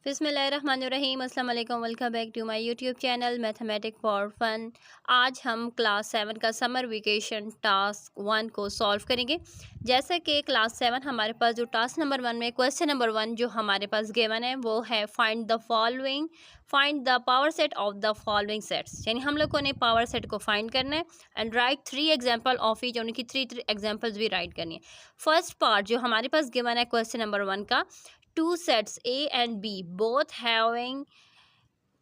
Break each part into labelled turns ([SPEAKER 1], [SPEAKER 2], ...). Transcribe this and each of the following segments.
[SPEAKER 1] बिस्मिल्लाहिर्रहमानिर्रहीम अस्सलाम वालेकुम। Welcome back to my YouTube channel mathematic for fun. आज हम क्लास 7 का समर वेकेशन टास्क 1 को सॉल्व करेंगे। जैसे कि क्लास 7 हमारे पास जो टास्क नंबर 1 में क्वेश्चन नंबर 1 जो हमारे पास गिवन है वो है find the power set of the following sets, यानी हम लोगों ने पावर सेट को फाइंड करना है and right 3 example of each, उनकी 3 एग्जाम्पल्स भी राइट करनी है। फर्स्ट पार्ट जो हमारे पास गिवन है क्वेश्चन नंबर 1 का, two sets A and B both having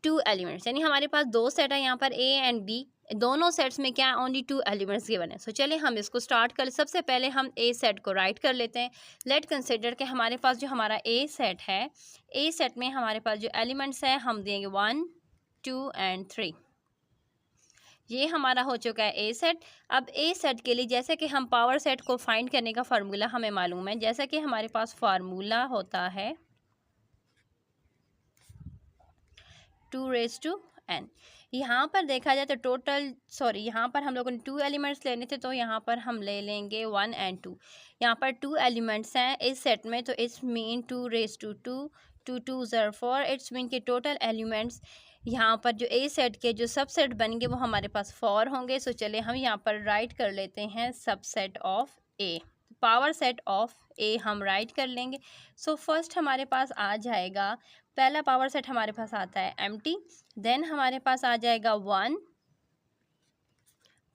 [SPEAKER 1] 2 elements, यानी हमारे पास दो सेट है यहाँ पर A एंड B, दोनों सेट्स में क्या ओनली 2 एलिमेंट्स गिवन है। सो चलिए हम इसको स्टार्ट कर, सबसे पहले हम A सेट को राइट कर लेते हैं। लेट कंसिडर के हमारे पास जो हमारा A सेट है, A सेट में हमारे पास जो एलिमेंट्स है हम देंगे 1 2 एंड 3। ये हमारा हो चुका है ए सेट। अब ए सेट के लिए जैसे कि हम पावर सेट को फाइंड करने का फार्मूला हमें मालूम है, जैसा कि हमारे पास फार्मूला होता है 2n। यहाँ पर देखा जाए तो यहाँ पर हम लोगों ने 2 एलिमेंट्स लेने थे, तो यहाँ पर हम ले लेंगे 1 एंड 2। यहाँ पर 2 एलिमेंट्स हैं इस सेट में, तो इट्स मीन 2 2 2 4, इट्स मीन के टोटल एलिमेंट्स यहाँ पर जो ए सेट के जो सबसेट बनेंगे वो हमारे पास 4 होंगे। सो चलिए हम यहाँ पर राइट कर लेते हैं subset of A, power set of A हम राइट कर लेंगे। सो फर्स्ट हमारे पास आ जाएगा, पहला पावर सेट हमारे पास आता है एम्प्टी, देन हमारे पास आ जाएगा 1,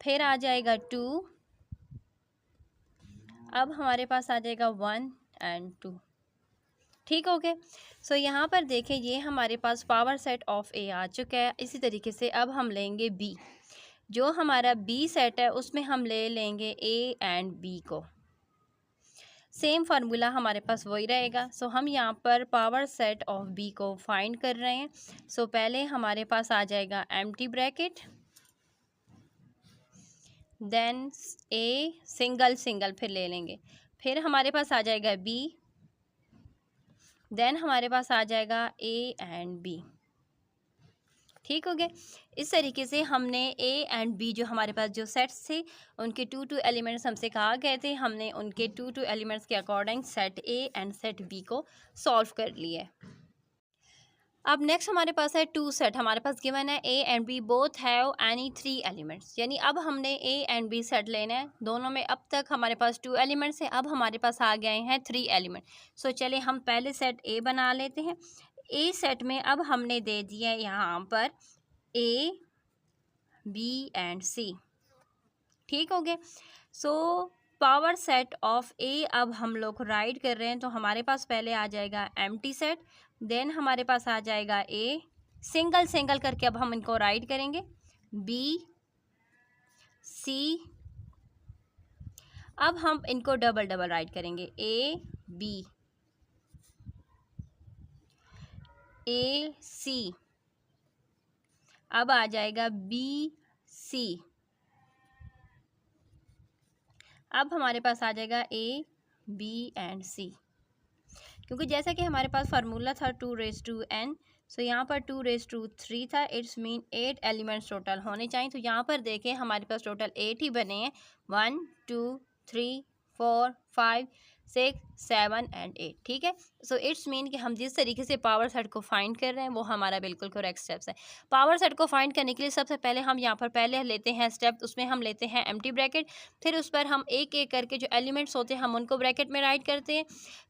[SPEAKER 1] फिर आ जाएगा 2, अब हमारे पास आ जाएगा 1 एंड 2। ठीक हो गया। सो यहाँ पर देखें ये हमारे पास पावर सेट ऑफ ए आ चुका है। इसी तरीके से अब हम लेंगे बी, जो हमारा बी सेट है उसमें हम ले लेंगे ए एंड बी को, सेम फार्मूला हमारे पास वही रहेगा। सो हम यहाँ पर पावर सेट ऑफ बी को फाइंड कर रहे हैं। सो पहले हमारे पास आ जाएगा empty bracket, then A single फिर ले लेंगे, फिर हमारे पास आ जाएगा बी, देन हमारे पास आ जाएगा ए एंड बी। ठीक हो गया। इस तरीके से हमने ए एंड बी जो हमारे पास जो सेट्स थे उनके 2 एलिमेंट्स हमसे कहा गए थे, हमने उनके 2 एलिमेंट्स के according set A and set B को सॉल्व कर लिया है। अब नेक्स्ट हमारे पास है 2 सेट, हमारे पास गिवन है A and B both have any 3 elements, यानी अब हमने ए एंड बी सेट लेना है। दोनों में अब तक हमारे पास 2 एलिमेंट्स हैं, अब हमारे पास आ गए हैं 3 एलिमेंट। सो चलिए हम पहले सेट ए बना लेते हैं। ए सेट में अब हमने दे दिया यहाँ पर ए बी एंड सी। ठीक हो गया। सो पावर सेट ऑफ ए अब हम लोग राइट कर रहे हैं, तो हमारे पास पहले आ जाएगा एम्प्टी सेट, देन हमारे पास आ जाएगा ए, सिंगल करके अब हम इनको राइट करेंगे बी सी, अब हम इनको डबल राइट करेंगे ए सी, अब आ जाएगा बी सी, अब हमारे पास आ जाएगा ए बी एंड सी। क्योंकि जैसा कि हमारे पास फार्मूला था 2n, सो यहाँ पर 2 था, इट्स मीन 8 एलिमेंट्स टोटल होने चाहिए। तो यहाँ पर देखें हमारे पास टोटल 8 ही बने हैं, 1 2 3 4 5 6 7 एंड 8। ठीक है। सो इट्स मीन कि हम जिस तरीके से पावर सेट को फाइंड कर रहे हैं वो हमारा बिल्कुल करेक्ट स्टेप्स है। पावर सेट को फाइंड करने के लिए सबसे पहले हम यहाँ पर पहले लेते हैं स्टेप, उसमें हम लेते हैं एम्प्टी ब्रैकेट, फिर उस पर हम एक एक करके जो एलिमेंट्स होते हैं हम उनको ब्रैकेट में राइट करते हैं,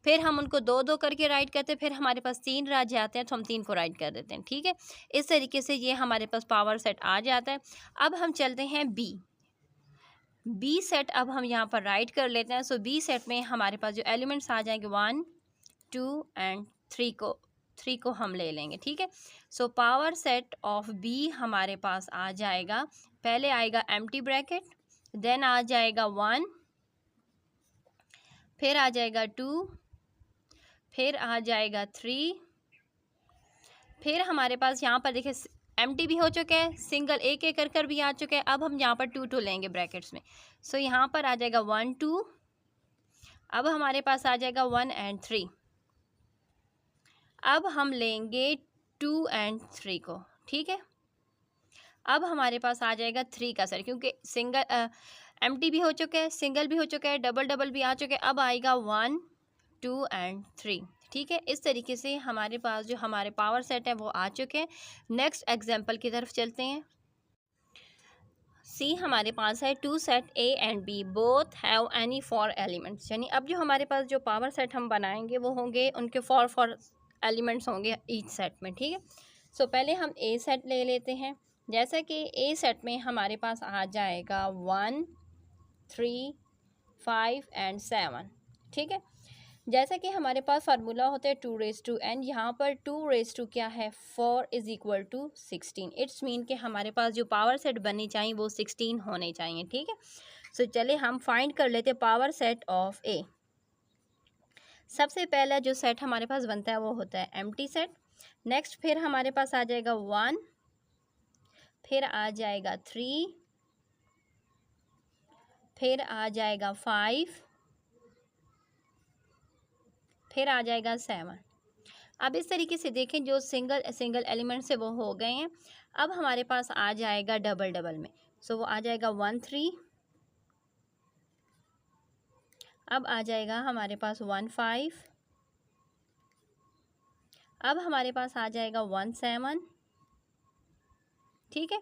[SPEAKER 1] फिर हम उनको 2 करके राइट करते हैं, फिर हमारे पास 3 रह जाते हैं तो हम 3 को राइट कर देते हैं। ठीक है। इस तरीके से ये हमारे पास पावर सेट आ जाता है। अब हम चलते हैं बी सेट, अब हम यहाँ पर राइट कर लेते हैं। सो बी सेट में हमारे पास जो एलिमेंट्स आ जाएंगे 1 2 एंड 3 को हम ले लेंगे। ठीक है। So power set of B हमारे पास आ जाएगा, पहले आएगा एम्प्टी ब्रैकेट, देन आ जाएगा 1, फिर आ जाएगा 2, फिर आ जाएगा 3, फिर हमारे पास यहाँ पर देखिए एम्प्टी भी हो चुका है, सिंगल एक एक कर भी आ चुका है। अब हम यहाँ पर 2 लेंगे ब्रैकेट्स में। सो यहाँ पर आ जाएगा 1 2, अब हमारे पास आ जाएगा 1 एंड 3, अब हम लेंगे 2 एंड 3 को। ठीक है। अब हमारे पास आ जाएगा 3 का सेट, क्योंकि सिंगल एम्प्टी भी हो चुका है, सिंगल भी हो चुका है, डबल भी आ चुका है। अब आएगा 1 2 एंड 3। ठीक है, इस तरीके से हमारे पास जो हमारे पावर सेट है वो आ चुके हैं। नेक्स्ट एग्जाम्पल की तरफ चलते हैं। सी हमारे पास है two set A and B both have any four elements, यानी अब जो हमारे पास जो पावर सेट हम बनाएंगे वो होंगे उनके फोर एलिमेंट्स होंगे ईच सेट में। ठीक है, सो पहले हम ए सेट ले लेते हैं। जैसा कि ए सेट में हमारे पास आ जाएगा 1 3 5 एंड 7। ठीक है, जैसा कि हमारे पास फार्मूला होता है 2⁻n, यहाँ पर 2 क्या है 4 is equal to 16। It's mean कि हमारे पास जो पावर सेट बननी चाहिए वो 16 होने चाहिए। ठीक है, सो चले हम फाइंड कर लेते हैं पावर सेट ऑफ ए। सबसे पहला जो सेट हमारे पास बनता है वो होता है एम्प्टी सेट। नेक्स्ट फिर हमारे पास आ जाएगा 1, फिर आ जाएगा 3, फिर आ जाएगा 5, फिर आ जाएगा 7। अब इस तरीके से देखें जो सिंगल एलिमेंट से वो हो गए हैं। अब हमारे पास आ जाएगा डबल में, सो वो आ जाएगा 1 3, अब आ जाएगा हमारे पास 1 5, अब हमारे पास आ जाएगा 1 7। ठीक है,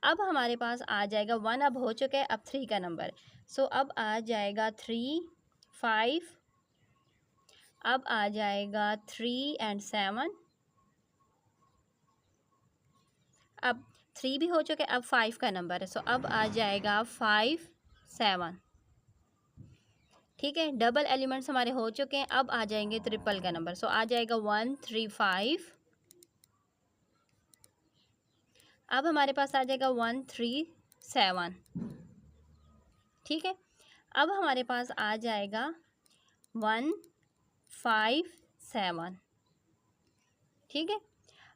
[SPEAKER 1] अब हमारे पास आ जाएगा 1 अब हो चुका है, अब 3 का नंबर, सो अब आ जाएगा 3 5, अब आ जाएगा 3 एंड 7, अब 3 भी हो चुके, अब 5 का नंबर है, सो अब आ जाएगा 5 7। ठीक है, डबल एलिमेंट्स हमारे हो चुके हैं, अब आ जाएंगे ट्रिपल का नंबर, सो आ जाएगा 1 3 5, अब हमारे पास आ जाएगा 1 3 7। ठीक है, अब हमारे पास आ जाएगा 1 5 7। ठीक है,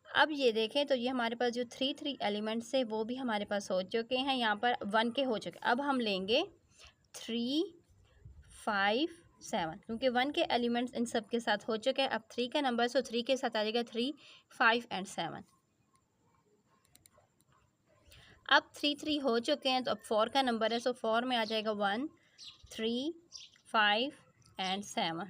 [SPEAKER 1] अब ये देखें तो ये हमारे पास जो 3 एलिमेंट्स है वो भी हमारे पास हो चुके हैं, यहाँ पर 1 के हो चुके। अब हम लेंगे 3 5 7, क्योंकि 1 के एलिमेंट्स इन सब के साथ हो चुके हैं। अब 3 का नंबर, सो 3 के साथ आ जाएगा 3 5 एंड 7। अब 3 हो चुके हैं, तो अब 4 का नंबर है, सो 4 में आ जाएगा 1 3 5 एंड 7।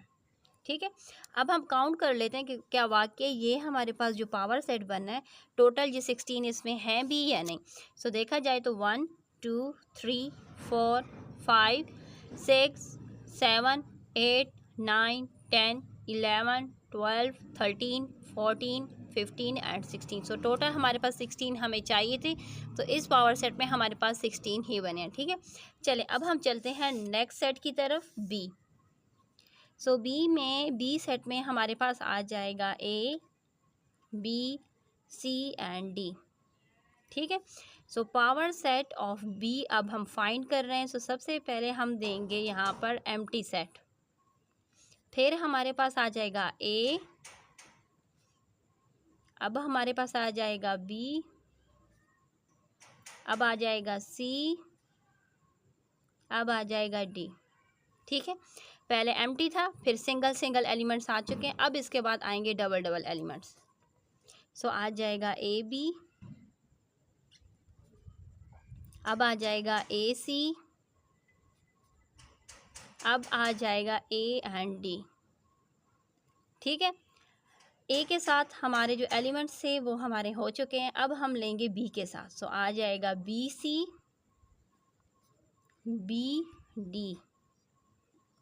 [SPEAKER 1] ठीक है, अब हम काउंट कर लेते हैं कि क्या वाकई ये हमारे पास जो पावर सेट बनना है टोटल ये 16 इसमें है भी या नहीं। सो देखा जाए तो 1 2 3 4 5 6 7 8 9 10 11 12 13 14 15 एंड 16। सो टोटल हमारे पास 16 हमें चाहिए थे, तो इस पावर सेट में हमारे पास 16 ही बने हैं। ठीक है, चले अब हम चलते हैं नेक्स्ट सेट की तरफ, बी। सो बी सेट में हमारे पास आ जाएगा A B C and D. ठीक है, so power set of B अब हम फाइंड कर रहे हैं। सो सबसे पहले हम देंगे यहाँ पर एम्प्टी सेट, फिर हमारे पास आ जाएगा ए, अब हमारे पास आ जाएगा बी, अब आ जाएगा सी, अब आ जाएगा डी। ठीक है, पहले एम्प्टी था, फिर सिंगल एलिमेंट्स आ चुके हैं, अब इसके बाद आएंगे डबल एलिमेंट्स। सो आ जाएगा ए बी, अब आ जाएगा ए सी, अब आ जाएगा ए एंड डी। ठीक है, ए के साथ हमारे जो एलिमेंट्स थे वो हमारे हो चुके हैं, अब हम लेंगे बी के साथ। सो आ जाएगा B C B D,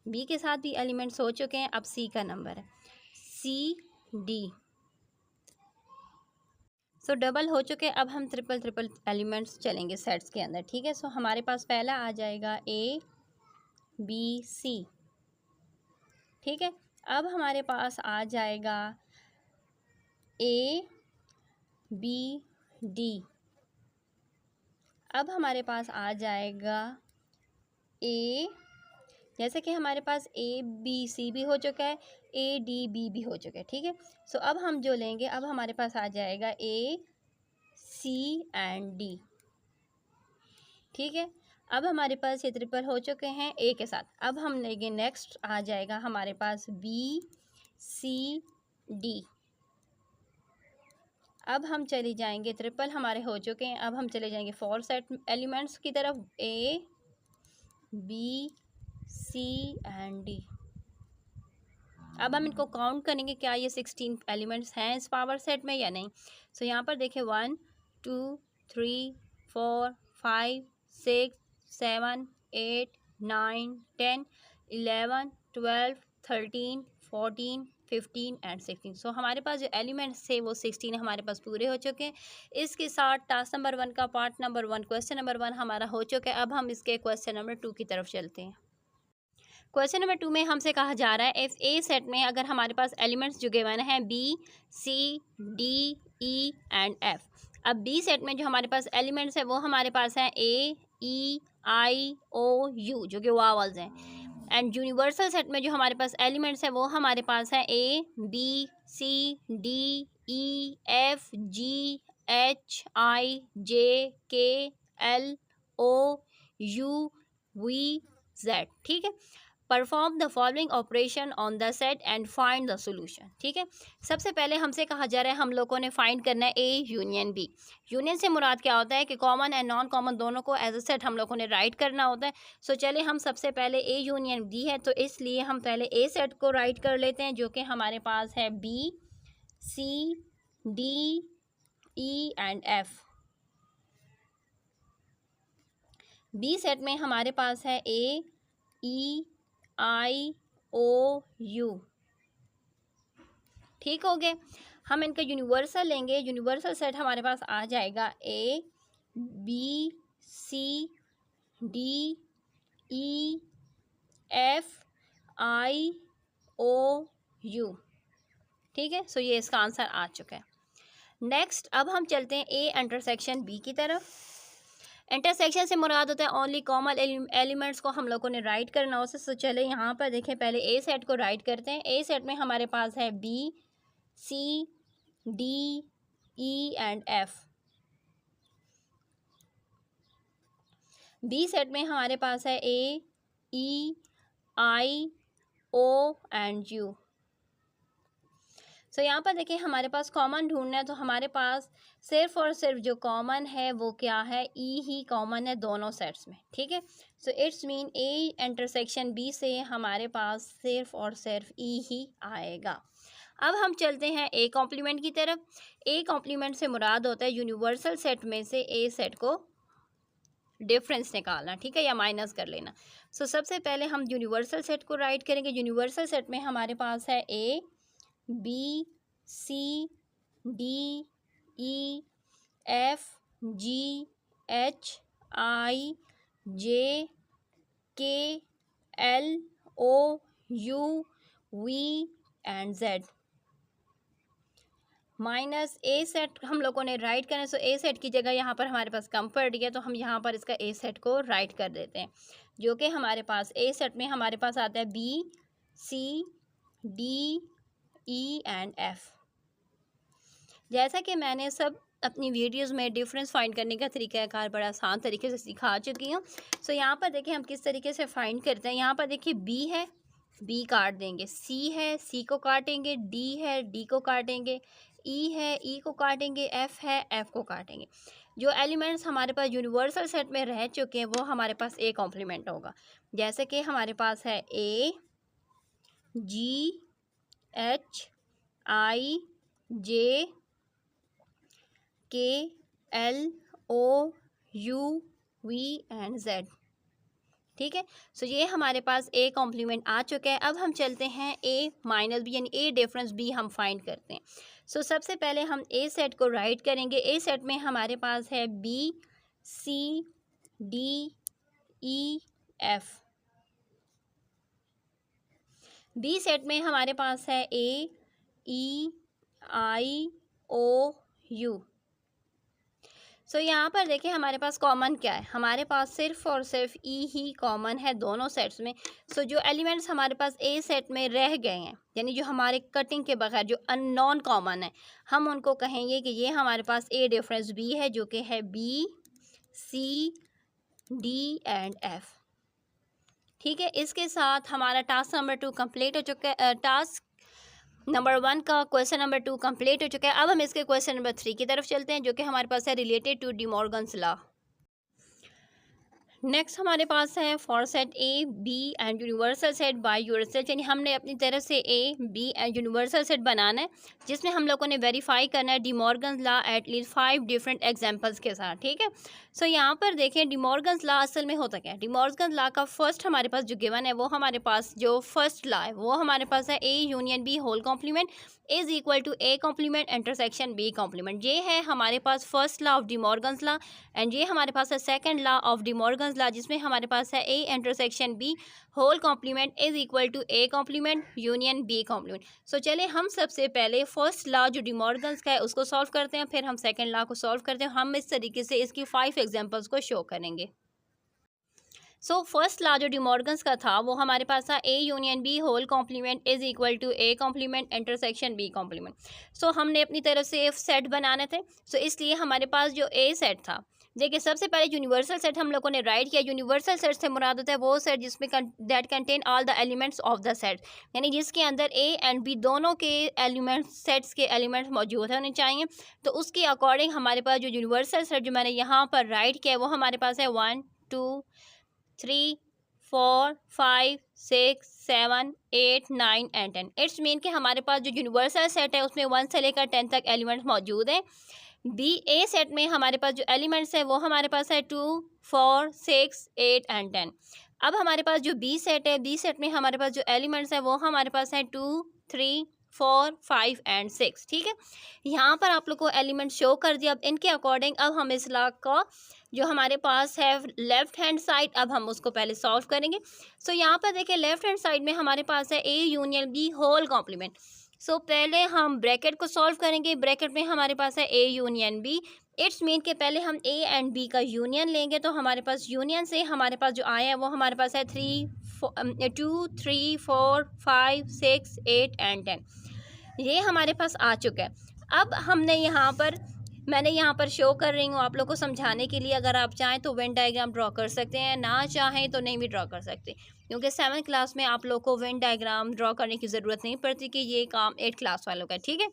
[SPEAKER 1] B के साथ भी एलिमेंट्स हो चुके हैं, अब सी का नंबर है सी डी। सो डबल हो चुके हैं, अब हम ट्रिपल एलिमेंट्स चलेंगे सेट्स के अंदर। ठीक है, सो हमारे पास पहला आ जाएगा ए बी सी। ठीक है, अब हमारे पास आ जाएगा ए बी डी, अब हमारे पास आ जाएगा ए, जैसे कि हमारे पास ए बी सी भी हो चुका है, ए डी बी भी हो चुका है। ठीक है, सो अब हम जो लेंगे, अब हमारे पास आ जाएगा ए सी एंड डी। ठीक है, अब हमारे पास ये ट्रिपल हो चुके हैं ए के साथ, अब हम लेंगे नेक्स्ट आ जाएगा हमारे पास बी सी डी, अब हम चले जाएंगे ट्रिपल हमारे हो चुके हैं, अब हम चले जाएंगे 4 सेट एलिमेंट्स की तरफ, A B C and D. अब हम इनको काउंट करेंगे, क्या ये 16 एलिमेंट्स हैं इस पावर सेट में या नहीं। सो यहाँ पर देखिए 1 2 3 4 5 6 7 8 9 10 11 12 13 14 15 एंड 16। सो हमारे पास जो एलिमेंट्स थे वो 16 हमारे पास पूरे हो चुके हैं। इसके साथ टास्क नंबर 1 का पार्ट नंबर 1 क्वेश्चन नंबर 1 हमारा हो चुका है। अब हम इसके क्वेश्चन नंबर 2 की तरफ चलते हैं। क्वेश्चन नंबर 2 में हमसे कहा जा रहा है इफ़ ए सेट में अगर हमारे पास एलिमेंट्स जो गिवन हैं B C D E and F. अब बी सेट में जो हमारे पास एलिमेंट्स हैं वो हमारे पास हैं ए ई आई ओ यू, जो कि वावल्स हैं। एंड यूनिवर्सल सेट में जो हमारे पास एलिमेंट्स हैं वो हमारे पास हैं A B C D E F G H I J K L O U V Z. ठीक है, perform the following operation on the set and find the solution. ठीक है, सबसे पहले हमसे कहा जा रहा है हम लोगों ने फाइंड करना है ए यूनियन बी। यूनियन से मुराद क्या होता है कि कॉमन एंड नॉन कॉमन दोनों को एज अ सेट हम लोगों ने राइट करना होता है। सो चलिए हम सबसे पहले ए यूनियन बी है तो इसलिए हम पहले ए सेट को राइट कर लेते हैं, जो कि हमारे पास है B C D E and F. B set में हमारे पास है ए ई आई ओ यू। ठीक हो गए, हम इनका यूनिवर्सल लेंगे। यूनिवर्सल सेट हमारे पास आ जाएगा A B C D E F I O U. ठीक है, सो ये इसका आंसर आ चुका है। नेक्स्ट अब हम चलते हैं ए इंटरसेक्शन बी की तरफ। इंटरसेक्शन से मुराद होता है ओनली कॉमन एलिमेंट्स को हम लोगों ने राइट करना हो। सो चले यहाँ पर देखें, पहले ए सेट को राइट करते हैं। ए सेट में हमारे पास है B C D E and F. B set में हमारे पास है ए ई आई ओ एंड यू। सो यहाँ पर देखिए हमारे पास कॉमन ढूंढना है तो हमारे पास सिर्फ और सिर्फ जो कॉमन है वो क्या है, ई ही कॉमन है दोनों सेट्स में। ठीक है, so it's mean A intersection B से हमारे पास सिर्फ और सिर्फ ई ही आएगा। अब हम चलते हैं ए कॉम्प्लीमेंट की तरफ। ए कॉम्प्लीमेंट से मुराद होता है यूनिवर्सल सेट में से ए सेट को डिफरेंस निकालना, ठीक है, या माइनस कर लेना। सो सबसे पहले हम यूनिवर्सल सेट को राइट करेंगे। यूनिवर्सल सेट में हमारे पास है A B C D E F G H I J K L O U V and Z. Minus A set हम लोगों ने राइट करना है। सो ए सेट की जगह यहाँ पर हमारे पास कम पड़ गया तो हम यहाँ पर इसका ए सेट को राइट कर देते हैं, जो कि हमारे पास ए सेट में हमारे पास आता है B C D E and F. जैसा कि मैंने सब अपनी वीडियोस में डिफरेंस फाइंड करने का तरीक़ाकार बड़ा आसान तरीके से सिखा चुकी हूँ। सो यहाँ पर देखिए हम किस तरीके से फाइंड करते हैं। यहाँ पर देखिए बी है, बी काट देंगे, सी है, सी को काटेंगे, डी है, डी को काटेंगे, ई है, ई को काटेंगे, एफ है, एफ को काटेंगे। जो एलिमेंट्स हमारे पास यूनिवर्सल सेट में रह चुके हैं वो हमारे पास ए कॉम्प्लीमेंट होगा। जैसे कि हमारे पास है ए जी H I J K L O U V and Z. ठीक है, सो ये हमारे पास ए कॉम्प्लीमेंट आ चुका है। अब हम चलते हैं ए माइनस बी यानी ए डिफरेंस बी हम फाइंड करते हैं। सो सबसे पहले हम ए सेट को राइट करेंगे। ए सेट में हमारे पास है B C D E F. B set में हमारे पास है ए ई आई ओ यू। सो यहाँ पर देखिए हमारे पास कॉमन क्या है, हमारे पास सिर्फ और सिर्फ ई ही कॉमन है दोनों सेट्स में। सो जो एलिमेंट्स हमारे पास ए सेट में रह गए हैं यानी जो हमारे कटिंग के बगैर जो अननोन कॉमन है, हम उनको कहेंगे कि ये हमारे पास ए डिफरेंस बी है, जो कि है B C D and F. ठीक है, इसके साथ हमारा टास्क नंबर 2 कंप्लीट हो चुका है। टास्क नंबर 1 का क्वेश्चन नंबर 2 कंप्लीट हो चुका है। अब हम इसके क्वेश्चन नंबर 3 की तरफ चलते हैं, जो कि हमारे पास है related to De Morgan's law. Next हमारे पास है for set A B and universal set by yourself, यानी हमने अपनी तरफ से A B and universal set बनाना है जिसमें हम लोगों ने वेरीफाई करना है De Morgan's law at least 5 different examples के साथ, ठीक है। सो यहाँ पर देखें डिमॉर्गन्स लॉ असल में होता क्या है। डिमॉर्गन्स लॉ का फर्स्ट हमारे पास जो गिवन है वो हमारे पास जो फर्स्ट लॉ है वो हमारे पास है A union B whole complement is equal to A complement intersection B complement. ये है हमारे पास first law of De Morgan's law and ये हमारे पास है second law of De Morgan's law जिसमें हमारे पास है A intersection B whole complement is equal to A complement union B complement. So चलिए हम सबसे पहले फर्स्ट लॉ जो डिमॉर्गन्स का है उसको सॉल्व करते हैं, फिर हम सेकंड लॉ को सॉल्व करते हैं। हम इस तरीके से इसकी 5 एग्जांपल्स को शो करेंगे। सो फर्स्ट लॉ जो डिमॉर्गन्स का था वो हमारे पास था A union B whole complement is equal to A complement intersection B complement. So हमने अपनी तरफ से सेट बनाने थे, सो इसलिए हमारे पास जो ए सेट था, देखिए सबसे पहले यूनिवर्सल सेट हम लोगों ने राइट किया। यूनिवर्सल सेट से मुराद होता है वो सेट जिसमें that contain all the elements of the set, यानी जिसके अंदर ए एंड बी दोनों के एलिमेंट्स सेट्स के एलिमेंट्स मौजूद होने चाहिए। तो उसके अकॉर्डिंग हमारे पास जो यूनिवर्सल सेट जो मैंने यहाँ पर राइट किया है वो हमारे पास है 1 2 3 4 5 6 7 8 9 एंड 10। इट्स मीन कि हमारे पास जो यूनिवर्सल सेट है उसमें 1 से लेकर 10 तक एलिमेंट्स मौजूद हैं। बी ए सेट में हमारे पास जो एलिमेंट्स है वो हमारे पास है 2 4 6 8 एंड 10। अब हमारे पास जो बी सेट है, बी सेट में हमारे पास जो एलिमेंट्स है वो हमारे पास है 2 3 4 5 एंड 6, ठीक है। यहाँ पर आप लोग को एलिमेंट शो कर दिया। अब इनके अकॉर्डिंग अब हम इस लॉ का जो हमारे पास है लेफ्ट हैंड साइड, अब हम उसको पहले सॉल्व करेंगे। सो यहाँ पर देखिए लेफ्ट हैंड साइड में हमारे पास है A union B whole complement. So पहले हम ब्रैकेट को सॉल्व करेंगे। ब्रैकेट में हमारे पास है A union B. It's mean के पहले हम ए एंड बी का यूनियन लेंगे, तो हमारे पास यूनियन से हमारे पास जो आया है वो हमारे पास है 2 3 4 5 6 8 एंड 10। ये हमारे पास आ चुका है। अब हमने मैंने यहाँ पर शो कर रही हूँ आप लोग को समझाने के लिए। अगर आप चाहें तो वेन डायग्राम ड्रॉ कर सकते हैं, ना चाहें तो नहीं भी ड्रॉ कर सकते, क्योंकि 7th क्लास में आप लोग को वेन डायग्राम ड्रॉ करने की ज़रूरत नहीं पड़ती कि ये काम 8th क्लास वालों का है, ठीक है।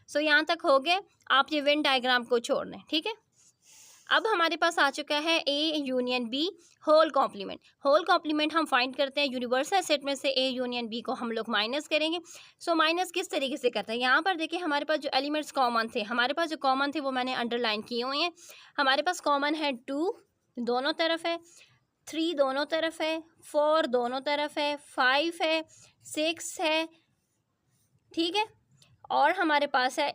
[SPEAKER 1] सो यहाँ तक हो गए, आप ये वेन डायग्राम को छोड़ दें, ठीक है। अब हमारे पास आ चुका है A union B whole complement. Whole complement हम फाइंड करते हैं यूनिवर्सल सेट में से ए यूनियन बी को हम लोग माइनस करेंगे। सो माइनस किस तरीके से करते हैं, यहाँ पर देखिए हमारे पास जो एलिमेंट्स कॉमन थे, हमारे पास जो कॉमन थे वो मैंने अंडरलाइन किए हुए हैं। हमारे पास कॉमन है 2 दोनों तरफ है, 3 दोनों तरफ है, 4 दोनों तरफ है, 5 है, 6 है, ठीक है। और हमारे पास है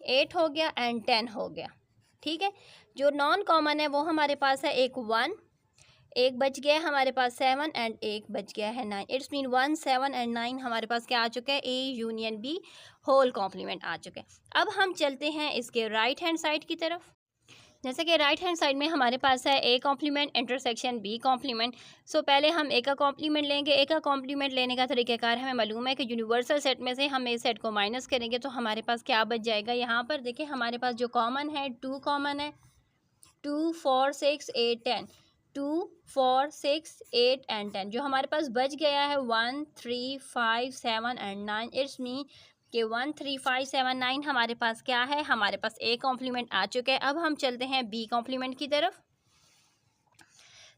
[SPEAKER 1] 8 हो गया एंड 10 हो गया, ठीक है। जो नॉन कॉमन है वो हमारे पास है एक 1, एक बच गया है हमारे पास 7 एंड एक बच गया है 9। इट्स मीन 1 7 एंड 9 हमारे पास क्या आ चुका है, A union B whole complement आ चुका है। अब हम चलते हैं इसके राइट हैंड साइड की तरफ। जैसे कि राइट हैंड साइड में हमारे पास है A complement intersection B complement. So पहले हम ए का कॉम्प्लीमेंट लेंगे। ए का कॉम्प्लीमेंट लेने का तरीक़ाकार हमें मालूम है कि यूनिवर्सल सेट में से हम ए सेट को माइनस करेंगे तो हमारे पास क्या बच जाएगा। यहाँ पर देखिए हमारे पास जो कॉमन है 2 कॉमन है, 2 4 6 8 10, 2 4 6 8 एंड 10। जो हमारे पास बच गया है 1 3 5 7 एंड 9। इट्स मीन कि 1 3 5 7 9 हमारे पास क्या है, हमारे पास ए कॉम्प्लीमेंट आ चुका है। अब हम चलते हैं बी कॉम्प्लीमेंट की तरफ।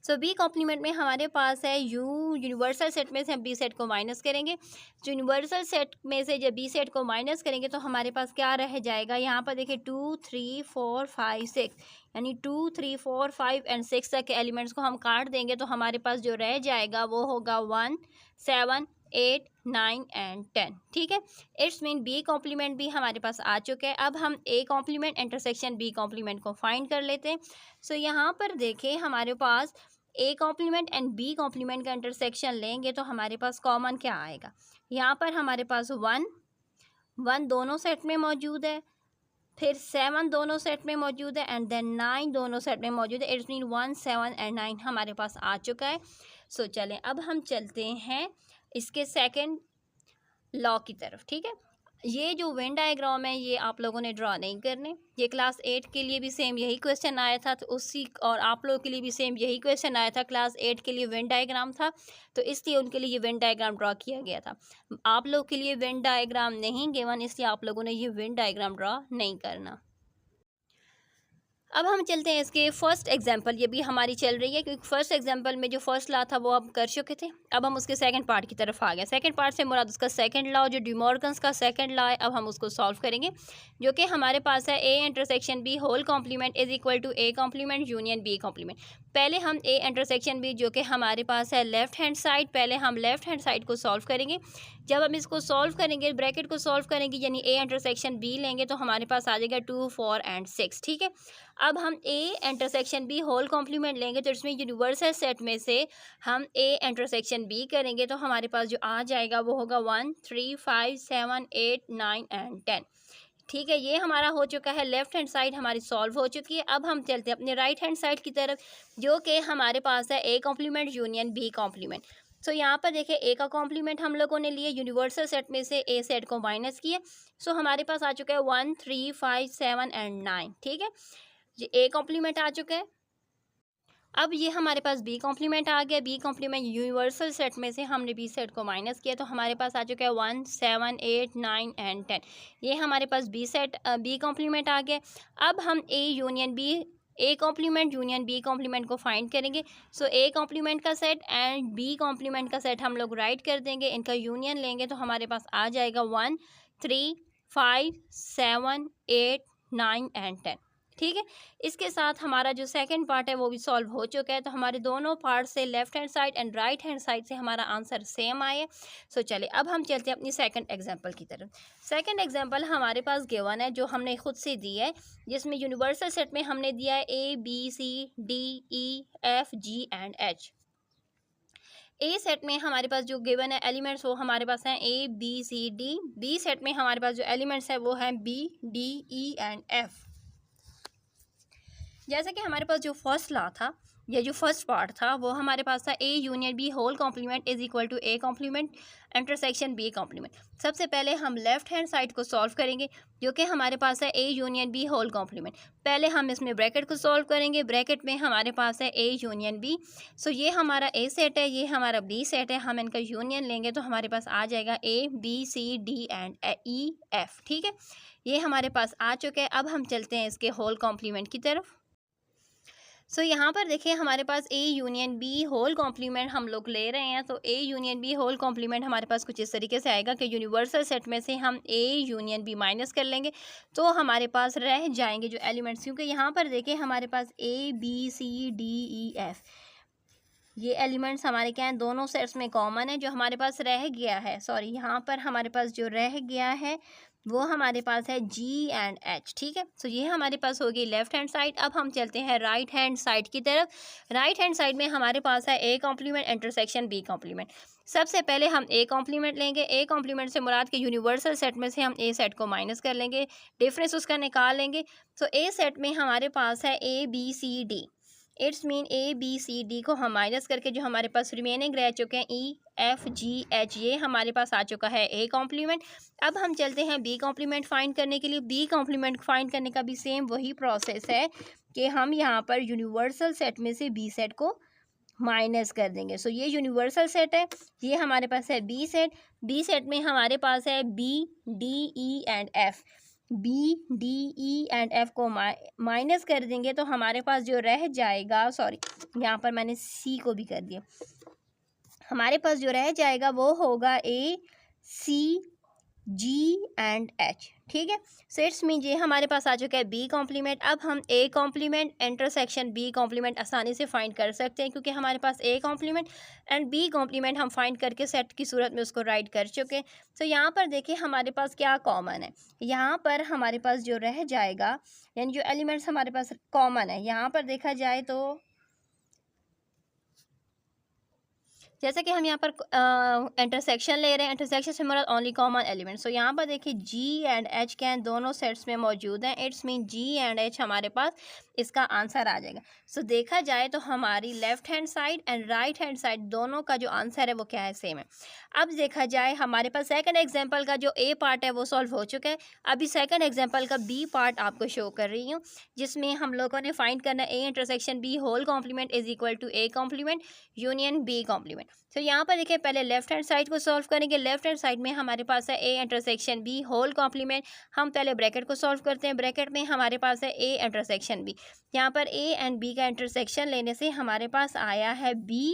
[SPEAKER 1] सो बी कॉम्प्लीमेंट में हमारे पास है यूनिवर्सल सेट में से हम बी सेट को माइनस करेंगे। जो यूनिवर्सल सेट में से जब बी सेट को माइनस करेंगे तो हमारे पास क्या रह जाएगा, यहाँ पर देखिए 2 3 4 5 6, यानी 2 3 4 5 एंड 6 तक के एलिमेंट्स को हम काट देंगे तो हमारे पास जो रह जाएगा वो होगा 1 7 8 9 एंड 10, ठीक है। इट्स मीन बी कॉम्प्लीमेंट भी हमारे पास आ चुका है। अब हम A complement intersection B complement को फाइंड कर लेते हैं। सो यहाँ पर देखें हमारे पास A complement and B complement का इंटरसेक्शन लेंगे तो हमारे पास कॉमन क्या आएगा। यहाँ पर हमारे पास 1 दोनों सेट में मौजूद है, फिर 7 दोनों सेट में मौजूद है एंड देन 9 दोनों सेट में मौजूद है। इट्स मीन 1 7 एंड 9 हमारे पास आ चुका है। सो चलें अब हम चलते हैं इसके सेकंड लॉ की तरफ, ठीक है। ये जो वेन डायग्राम है ये आप लोगों ने ड्रॉ नहीं करने। ये क्लास 8 के लिए भी सेम यही क्वेश्चन आया था, तो उसी और आप लोगों के लिए भी सेम यही क्वेश्चन आया था। क्लास 8 के लिए वेन डायग्राम था तो इसलिए उनके लिए ये वेन डायग्राम ड्रॉ किया गया था। आप लोग के लिए वेन डायग्राम नहीं गिवन, इसलिए आप लोगों ने ये वेन डायग्राम ड्रॉ नहीं करना। अब हम चलते हैं इसके फर्स्ट एग्जांपल, ये भी हमारी चल रही है क्योंकि फर्स्ट एग्जांपल में जो फर्स्ट लॉ था वो हम कर चुके थे। अब हम उसके सेकंड पार्ट की तरफ आ गए। सेकंड पार्ट से मुराद उसका सेकंड लॉ जो डी मॉर्गन्स का सेकंड लॉ है, अब हम उसको सॉल्व करेंगे, जो कि हमारे पास है A intersection B whole complement is equal to A complement union B complement. पहले हम ए इंटरसेक्शन बी जो कि हमारे पास है लेफ्ट हैंड साइड, पहले हम लेफ्ट हैंड साइड को सॉल्व करेंगे। जब हम इसको सॉल्व करेंगे, ब्रैकेट को सॉल्व करेंगे यानी ए इंटरसेक्शन बी लेंगे तो हमारे पास आ जाएगा 2 4 एंड 6। ठीक है, अब हम A intersection B whole complement लेंगे तो इसमें यूनिवर्सल सेट में से हम ए इंटरसेक्शन बी करेंगे तो हमारे पास जो आ जाएगा वो होगा 1 3 5 7 8 9 एंड 10। ठीक है, ये हमारा हो चुका है, लेफ्ट हैंड साइड हमारी सॉल्व हो चुकी है। अब हम चलते हैं अपने राइट हैंड साइड की तरफ, जो कि हमारे पास है A complement union B complement. So यहाँ पर देखिए ए का कॉम्प्लीमेंट हम लोगों ने लिए, यूनिवर्सल सेट में से ए सेट को माइनस किए। सो हमारे पास आ चुका है 1 3 5 7 एंड 9। ठीक है, ये ए कॉम्प्लीमेंट आ चुका है। अब ये हमारे पास बी कॉम्प्लीमेंट आ गया। बी कॉम्प्लीमेंट यूनिवर्सल सेट में से हमने बी सेट को माइनस किया तो हमारे पास आ चुका है 1 7 8 9 एंड 10। ये हमारे पास बी सेट बी कॉम्प्लीमेंट आ गया। अब हम A union B, A complement union B complement को फाइंड करेंगे। सो ए कॉम्प्लीमेंट का सेट एंड बी कॉम्प्लीमेंट का सेट हम लोग राइट कर देंगे, इनका यूनियन लेंगे तो हमारे पास आ जाएगा 1 3 5 7 8 9 एंड 10। ठीक है, इसके साथ हमारा जो सेकंड पार्ट है वो भी सॉल्व हो चुका है। तो हमारे दोनों पार्ट से left hand side and right hand side से हमारा आंसर सेम आए। सो चलिए अब हम चलते हैं अपनी सेकंड एग्जांपल की तरफ। सेकंड एग्जांपल हमारे पास गिवन है जो हमने खुद से दी है, जिसमें यूनिवर्सल सेट में हमने दिया है A B C D E F G and H. A set में हमारे पास जो गिवन है एलिमेंट्स वो हमारे पास हैं A B C D. B set में हमारे पास जो एलिमेंट्स है वो हैं B D E and F. जैसे कि हमारे पास जो फर्स्ट लॉ था या जो फर्स्ट पार्ट था वो हमारे पास था A union B whole complement is equal to A complement intersection B complement. सबसे पहले हम लेफ्ट हैंड साइड को सॉल्व करेंगे, जो कि हमारे पास है A union B whole complement. पहले हम इसमें ब्रैकेट को सॉल्व करेंगे, ब्रैकेट में हमारे पास है ए यूनियन बी। सो ये हमारा ए सेट है, ये हमारा बी सेट है, हम इनका यूनियन लेंगे तो हमारे पास आ जाएगा A B C D and E F. ठीक है, ये हमारे पास आ चुके हैं। अब हम चलते हैं इसके होल कॉम्प्लीमेंट की तरफ। सो यहाँ पर देखिए हमारे पास A union B whole complement हम लोग ले रहे हैं। तो A union B whole complement हमारे पास कुछ इस तरीके से आएगा कि यूनिवर्सल सेट में से हम ए यूनियन बी माइनस कर लेंगे तो हमारे पास रह जाएंगे जो एलिमेंट्स, क्योंकि यहाँ पर देखिए हमारे पास A B C D E F ये एलिमेंट्स हमारे क्या हैं, दोनों सेट्स में कॉमन है। जो हमारे पास रह गया है, सॉरी यहाँ पर हमारे पास जो रह गया है वो हमारे पास है जी एंड एच। ठीक है, तो ये हमारे पास होगी लेफ्ट हैंड साइड। अब हम चलते हैं राइट हैंड साइड की तरफ। राइट हैंड साइड में हमारे पास है A complement intersection B complement. सबसे पहले हम ए कॉम्प्लीमेंट लेंगे। ए कॉम्प्लीमेंट से मुराद के यूनिवर्सल सेट में से हम ए सेट को माइनस कर लेंगे, डिफरेंस उसका निकाल लेंगे। तो ए सेट में हमारे पास है A B C D, it's mean A B C D को हम माइनस करके जो हमारे पास रिमेनिंग रह चुके हैं ई एफ जी एच, ये हमारे पास आ चुका है ए कॉम्प्लीमेंट। अब हम चलते हैं बी कॉम्प्लीमेंट फाइंड करने के लिए। बी कॉम्प्लीमेंट फाइंड करने का भी सेम वही प्रोसेस है कि हम यहाँ पर यूनिवर्सल सेट में से बी सेट को माइनस कर देंगे। सो ये यूनिवर्सल सेट है, ये हमारे पास है बी सेट। बी सेट में हमारे पास है B D E and F. B D E and F को माइनस कर देंगे तो हमारे पास जो रह जाएगा, सॉरी यहाँ पर मैंने सी को भी कर दिया, हमारे पास जो रह जाएगा वो होगा ए सी जी एंड एच। ठीक है, सो इट्स मीन ये हमारे पास आ चुका है बी कॉम्प्लीमेंट। अब हम A complement intersection B complement आसानी से फाइंड कर सकते हैं क्योंकि हमारे पास A complement and B complement हम फाइंड करके सेट की सूरत में उसको राइट कर चुके हैं। तो यहाँ पर देखिए हमारे पास क्या कॉमन है, यहाँ पर हमारे पास जो रह जाएगा यानी जो एलिमेंट्स हमारे पास कॉमन है, यहाँ पर देखा जाए तो जैसे कि हम यहाँ पर इंटरसेक्शन ले रहे हैं, इंटरसेक्शन से हमारा ओनली कॉमन एलिमेंट। सो यहाँ पर देखिए जी एंड एच क्या हैं, दोनों सेट्स में मौजूद हैं। It's mean G and H हमारे पास इसका आंसर आ जाएगा। सो देखा जाए तो हमारी left hand side and right hand side दोनों का जो आंसर है वो क्या है, सेम है। अब देखा जाए हमारे पास सेकंड एग्जांपल का जो ए पार्ट है वो सॉल्व हो चुका है। अभी सेकंड एग्जांपल का बी पार्ट आपको शो कर रही हूँ, जिसमें हम लोगों ने फाइंड करना A intersection B whole complement is equal to A complement union B complement. तो यहाँ पर देखिए पहले लेफ्ट हैंड साइड को सॉल्व करेंगे। लेफ्ट हैंड साइड में हमारे पास है A intersection B whole complement. हम पहले ब्रैकेट को सॉल्व करते हैं। ब्रैकेट में हमारे पास है ए इंटरसेक्शन बी। यहाँ पर ए एंड बी का इंटरसेक्शन लेने से हमारे पास आया है बी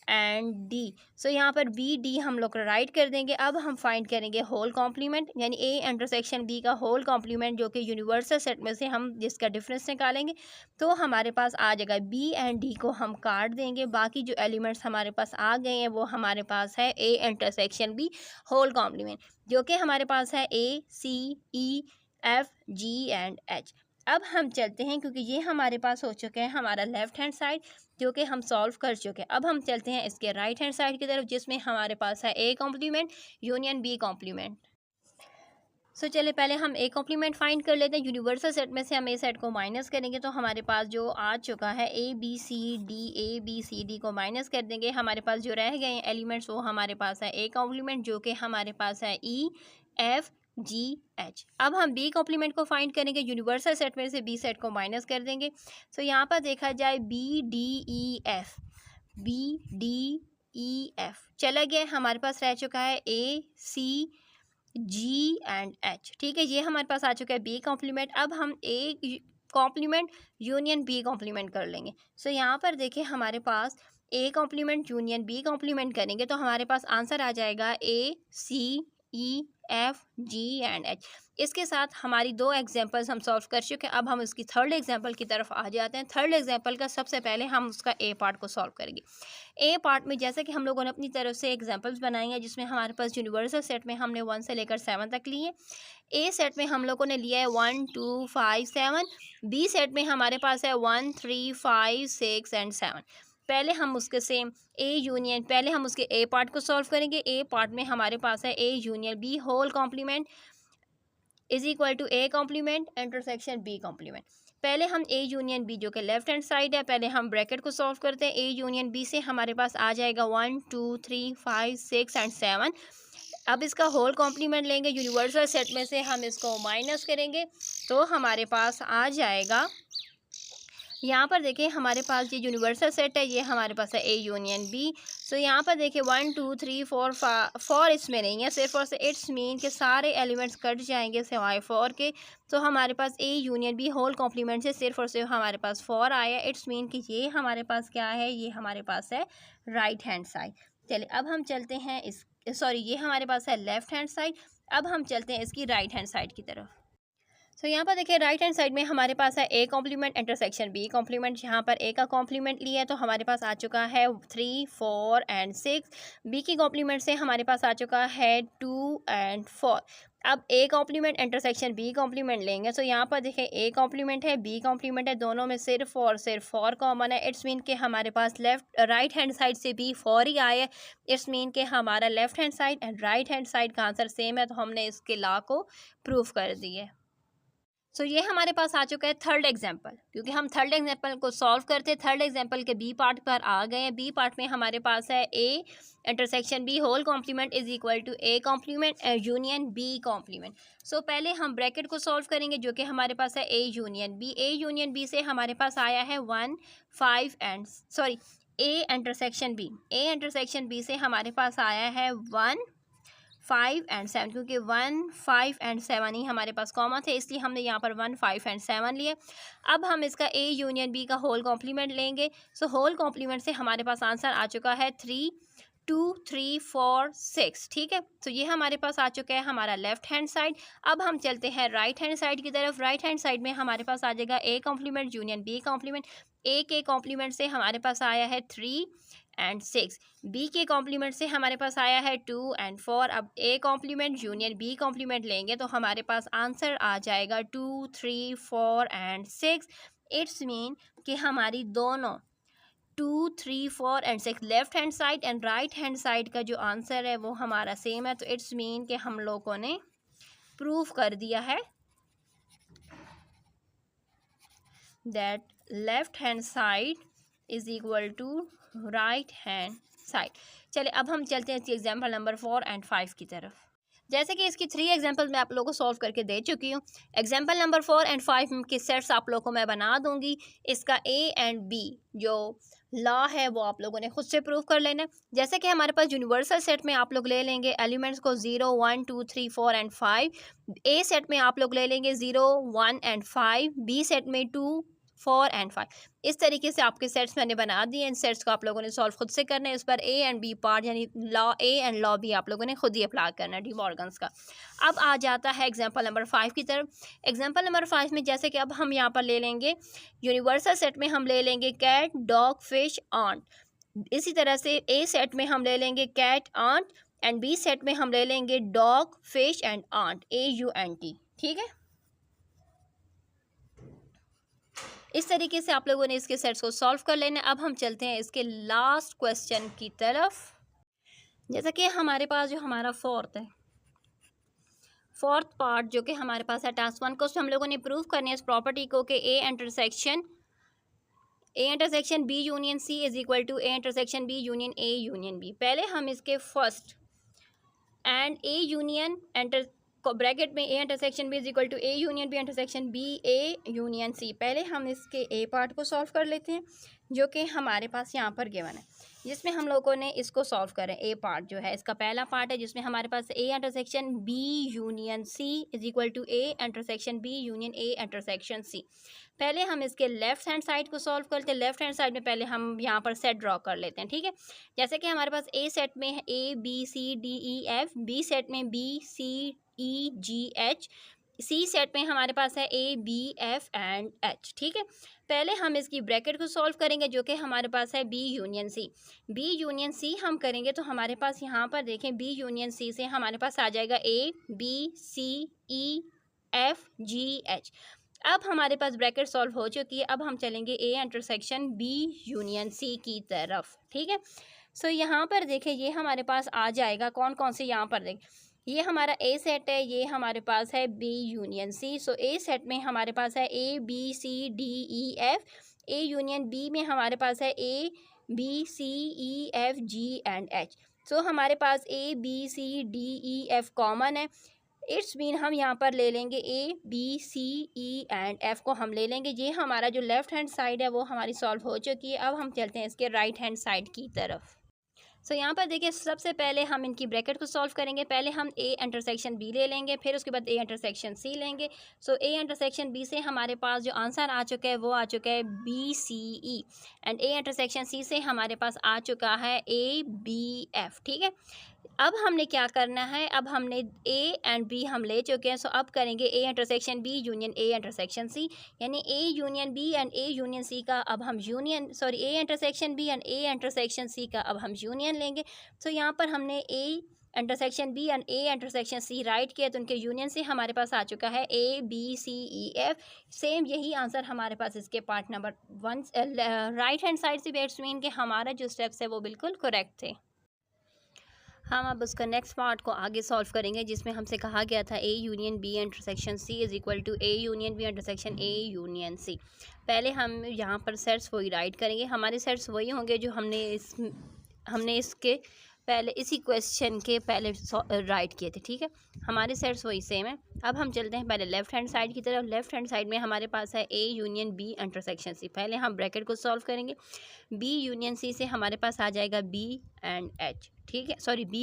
[SPEAKER 1] एंड डी। सो यहाँ पर बी डी हम लोग राइट कर देंगे। अब हम फाइंड करेंगे होल कॉम्प्लीमेंट, यानी ए इंटरसेक्शन बी का होल कॉम्प्लीमेंट, जो कि यूनिवर्सल सेट में से हम जिसका डिफरेंस निकालेंगे तो हमारे पास आ जाएगा बी एंड डी को हम काट देंगे। बाकी जो एलिमेंट्स हमारे पास आ गए हैं वो हमारे पास है A intersection B whole complement, जो कि हमारे पास है A C E F G and H. अब हम चलते हैं, क्योंकि ये हमारे पास हो चुका है हमारा लेफ्ट हैंड साइड जो कि हम सॉल्व कर चुके हैं। अब हम चलते हैं इसके राइट हैंड साइड की तरफ, जिसमें हमारे पास है A complement union B complement. So चलिए पहले हम ए कॉम्प्लीमेंट फाइंड कर लेते हैं। यूनिवर्सल सेट में से हम ए सेट को माइनस करेंगे तो हमारे पास जो आ चुका है ए बी सी डी को माइनस कर देंगे। हमारे पास जो रह गए एलिमेंट्स वो हमारे पास है ए कॉम्प्लीमेंट, जो कि हमारे पास है ई एफ जी एच। अब हम बी कॉम्प्लीमेंट को फाइंड करेंगे। यूनिवर्सल सेट में से बी सेट को माइनस कर देंगे। सो यहाँ पर देखा जाए बी डी ई एफ चला गया। हमारे पास रह चुका है A C ji and H. ठीक है, ये हमारे पास आ चुका है बी कॉम्प्लीमेंट। अब हम A complement union B complement कर लेंगे। सो यहाँ पर देखिए हमारे पास A complement union B complement करेंगे तो हमारे पास आंसर आ जाएगा A C E F G and H. इसके साथ हमारी दो एग्जांपल्स हम सॉल्व कर चुके हैं। अब हम इसकी थर्ड एग्जांपल की तरफ आ जाते हैं। थर्ड एग्जांपल का सबसे पहले हम उसका ए पार्ट को सॉल्व करेंगे। ए पार्ट में जैसे कि हम लोगों ने अपनी तरफ से एग्जांपल्स बनाई हैं, जिसमें हमारे पास यूनिवर्सल सेट में हमने 1 से लेकर 7 तक लिए। ए सेट में हम लोगों ने लिया है 1 2 5 7। बी सेट में हमारे पास है 1 3 5 6 एंड 7। पहले हम उसके सेम पहले हम उसके ए पार्ट को सॉल्व करेंगे। ए पार्ट में हमारे पास है A union B whole complement is equal to A complement intersection B complement. पहले हम ए यूनियन बी जो कि लेफ्ट हैंड साइड है, पहले हम ब्रैकेट को सॉल्व करते हैं। ए यूनियन बी से हमारे पास आ जाएगा 1 2 3 5 6 एंड 7। अब इसका होल कॉम्प्लीमेंट लेंगे। यूनिवर्सल सेट में से हम इसको माइनस करेंगे तो हमारे पास आ जाएगा, यहाँ पर देखिए हमारे पास ये यूनिवर्सल सेट है, ये हमारे पास है ए यूनियन बी। सो यहाँ पर देखिए 1 2 3 4 इसमें नहीं है, सिर्फ और सिर्फ इट्स मीन के सारे एलिमेंट्स कट जाएंगे सिवाय 4 के। तो हमारे पास A union B whole complement से सिर्फ और सिर्फ हमारे पास 4 आया। इट्स मीन कि ये हमारे पास क्या है, ये हमारे पास है राइट हैंड साइड। चलिए अब हम चलते हैं ये हमारे पास है लेफ्ट हैंड साइड। अब हम चलते हैं इसकी राइट हैंड साइड की तरफ। तो यहाँ पर देखिए राइट हैंड साइड में हमारे पास है A complement intersection B complement. यहाँ पर ए का कॉम्प्लीमेंट लिया है तो हमारे पास आ चुका है 3 4 एंड 6। बी की कॉम्प्लीमेंट से हमारे पास आ चुका है 2 एंड 4। अब A complement intersection B complement लेंगे। तो यहाँ पर देखिए ए कॉम्प्लीमेंट है बी कॉम्प्लीमेंट है, दोनों में सिर्फ और सिर्फ 4 कॉमन है। इट्स मीन के हमारे पास राइट हैंड साइड से भी 4 ही आए। इट्स मीन के हमारा left hand side and right hand side का आंसर सेम है, तो हमने इसके लॉ को प्रूव कर दिए। सो ये हमारे पास आ चुका है थर्ड एग्जाम्पल। क्योंकि हम थर्ड एग्जाम्पल को सॉल्व करते, थर्ड एग्जाम्पल के बी पार्ट पर आ गए हैं। बी पार्ट में हमारे पास है A intersection B whole complement is equal to A complement union B complement. So पहले हम ब्रैकेट को सॉल्व करेंगे, जो कि हमारे पास है A union B. A union B से हमारे पास आया है 1 5 and A intersection B. A intersection B से हमारे पास आया है 1 5 एंड 7, क्योंकि 1 5 एंड 7 ही हमारे पास कॉमन थे, इसलिए हमने यहाँ पर 1 5 एंड 7 लिए। अब हम इसका ए यूनियन बी का होल कॉम्प्लीमेंट लेंगे। सो होल कॉम्प्लीमेंट से हमारे पास आंसर आ चुका है 3 2 3 4 6। ठीक है, तो ये हमारे पास आ चुका है हमारा लेफ्ट हैंड साइड। अब हम चलते हैं राइट हैंड साइड की तरफ। राइट हैंड साइड में हमारे पास आ जाएगा A complement union B complement. A के कॉम्प्लीमेंट से हमारे पास आया है 3 एंड 6। बी के कॉम्प्लीमेंट से हमारे पास आया है 2 एंड 4। अब A complement union B complement लेंगे तो हमारे पास आंसर आ जाएगा 2 3 4 एंड 6। इट्स मीन कि हमारी दोनों 2 3 4 and 6 left hand side and right hand side का जो आंसर है वो हमारा सेम है। तो इट्स मीन कि हम लोगों ने प्रूव कर दिया है that left hand side is equal to right hand side. चलिए अब हम चलते हैं इसकी एग्जाम्पल नंबर 4 एंड 5 की तरफ। जैसे कि इसकी 3 एग्जाम्पल मैं आप लोगों को सॉल्व करके दे चुकी हूँ। एग्जाम्पल नंबर 4 एंड 5 के सेट्स आप लोगों को मैं बना दूंगी। इसका ए एंड बी जो लॉ है वो आप लोगों ने खुद से प्रूव कर लेना है। जैसे कि हमारे पास यूनिवर्सल सेट में आप लोग ले लेंगे एलिमेंट्स को 0 1 2 3 4 एंड 5। ए सेट में आप लोग ले लेंगे 0 1 एंड 5। बी सेट में 2 4 एंड 5। इस तरीके से आपके सेट्स मैंने बना दिए। इन सेट्स को आप लोगों ने सॉल्व खुद से करना है। इस पर ए एंड बी पार्ट यानी law A and law B आप लोगों ने खुद ही अप्लाई करना है डी मॉर्गन्स का। अब आ जाता है एग्जाम्पल नंबर 5 की तरफ। एग्जाम्पल नंबर 5 में जैसे कि अब हम यहाँ पर ले लेंगे यूनिवर्सल सेट में हम ले लेंगे कैट डॉग फिश ऑन्ट। इसी तरह से ए सेट में हम ले लेंगे cat aunt and B set में हम ले लेंगे dog fish and aunt AUNT। ठीक है, इस तरीके से आप लोगों ने इसके सेट्स को सॉल्व कर लेना। अब हम चलते हैं इसके लास्ट क्वेश्चन की तरफ। जैसा कि हमारे पास जो हमारा फोर्थ पार्ट जो कि हमारे पास है टास्क 1 को हम लोगों ने प्रूव करने इस प्रॉपर्टी को कि A intersection B union C is equal to A intersection B union A union B। पहले हम इसके first and A union enter bracket में A intersection B is equal to A union B intersection B A union C। पहले हम इसके A part को solve कर लेते हैं जो कि हमारे पास यहाँ पर गिवन है, जिसमें हम लोगों ने इसको सॉल्व करें। ए पार्ट जो है इसका पहला पार्ट है जिसमें हमारे पास A intersection B union C is equal to A intersection B union A intersection C। पहले हम इसके लेफ्ट हैंड साइड को सॉल्व करते हैं। लेफ्ट हैंड साइड में पहले हम यहाँ पर सेट ड्रॉ कर लेते हैं। ठीक है, जैसे कि हमारे पास ए सेट में है A B C D E F, B set में B C E G H, C set में हमारे पास है A B F and H। ठीक है, पहले हम इसकी ब्रैकेट को सॉल्व करेंगे जो कि हमारे पास है B union C। B union C हम करेंगे तो हमारे पास यहाँ पर देखें B यूनियन C से हमारे पास आ जाएगा A B C E F G H। अब हमारे पास ब्रैकेट सॉल्व हो चुकी है। अब हम चलेंगे A intersection B union C की तरफ। ठीक है, सो यहाँ पर देखें ये हमारे पास आ जाएगा कौन कौन से, यहाँ पर देखें ये हमारा A सेट है, ये हमारे पास है B union C। So A set में हमारे पास है A B C D E F, A union B में हमारे पास है A B C E F G and H। सो हमारे पास A B C D E F common है। इट्स मीन हम यहाँ पर ले लेंगे A B C E and F को हम ले लेंगे। ये हमारा जो लेफ्ट हैंड साइड है वो हमारी सॉल्व हो चुकी है। अब हम चलते हैं इसके राइट हैंड साइड की तरफ। सो यहाँ पर देखिए सबसे पहले हम इनकी ब्रैकेट को सॉल्व करेंगे। पहले हम A इंटरसेक्शन B ले लेंगे, फिर उसके बाद A इंटरसेक्शन C लेंगे। सो A इंटरसेक्शन B से हमारे पास जो आंसर आ चुका है वो आ चुका है BCE and A intersection C से हमारे पास आ चुका है ABF। ठीक है, अब हमने क्या करना है, अब हमने A एंड B हम ले चुके हैं। सो अब करेंगे A intersection B union A intersection C, यानी A union B and A union C का अब हम A intersection B and A intersection C का अब हम यूनियन लेंगे। सो यहाँ पर हमने A intersection B and A intersection C right किया तो उनके यूनियन से हमारे पास आ चुका है A B C E F। Same यही आंसर हमारे पास इसके part number 1 right hand side से बेट्स मीन के हमारा जो स्टेप्स है वो बिल्कुल करेक्ट थे। हम अब उसका नेक्स्ट पार्ट को आगे सॉल्व करेंगे जिसमें हमसे कहा गया था A union B intersection C is equal to A union B intersection A union C। पहले हम यहाँ पर सेट्स वही राइट करेंगे। हमारे सेट्स वही होंगे जो हमने इसके पहले इसी क्वेश्चन के पहले राइट किए थे। ठीक है, हमारे सेट्स वही सेम है। अब हम चलते हैं पहले लेफ्ट हैंड साइड की तरफ। लेफ्ट हैंड साइड में हमारे पास है A union B intersection C। पहले हम ब्रैकेट को सॉल्व करेंगे। B यूनियन C से हमारे पास आ जाएगा B एंड H। ठीक है, सॉरी B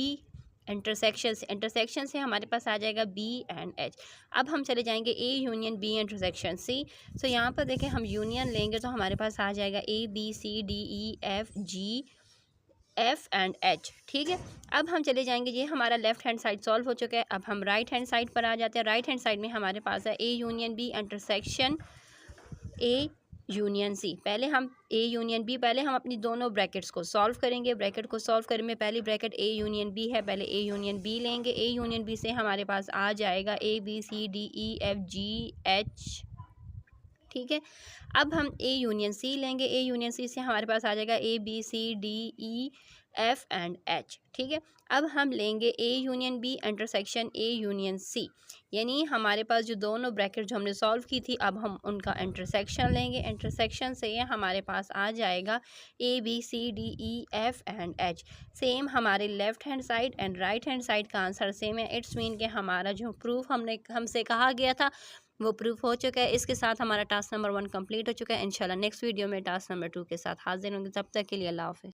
[SPEAKER 1] इंटरसेक्शन से हमारे पास आ जाएगा B एंड H। अब हम चले जाएंगे A union B intersection C। सो यहाँ पर देखें हम यूनियन लेंगे तो हमारे पास आ जाएगा A B C D E F G F and H। ठीक है, अब हम चले जाएंगे, ये हमारा लेफ्ट हैंड साइड सॉल्व हो चुका है। अब हम राइट हैंड साइड पर आ जाते हैं। राइट हैंड साइड में हमारे पास है A union B intersection A union C। पहले हम A यूनियन B, पहले हम अपनी दोनों ब्रैकेट्स को सॉल्व करेंगे। ब्रैकेट को सॉल्व करने में पहली ब्रैकेट A यूनियन B है, पहले A यूनियन B लेंगे। A यूनियन B से हमारे पास आ जाएगा A B C D E F G H। ठीक है, अब हम A यूनियन C लेंगे। A यूनियन C से हमारे पास आ जाएगा A B C D E F and H. ठीक है, अब हम लेंगे A union B intersection A union C, यानी हमारे पास जो दोनों ब्रैकेट जो हमने सॉल्व की थी अब हम उनका इंटरसेक्शन लेंगे। इंटरसेक्शन से हमारे पास आ जाएगा A B C D E F and H. Same हमारे left hand side and right hand side का आंसर सेम है। इट्स मीन कि हमारा जो प्रूफ हमसे कहा गया था वो प्रूफ हो चुका है। इसके साथ हमारा टास्क नंबर 1 कंप्लीट हो चुका है। इंशाल्लाह नेक्स्ट वीडियो में टास्क नंबर 2 के साथ हाजिर होंगे। तब तक के लिए अल्लाह हाफ़िज़।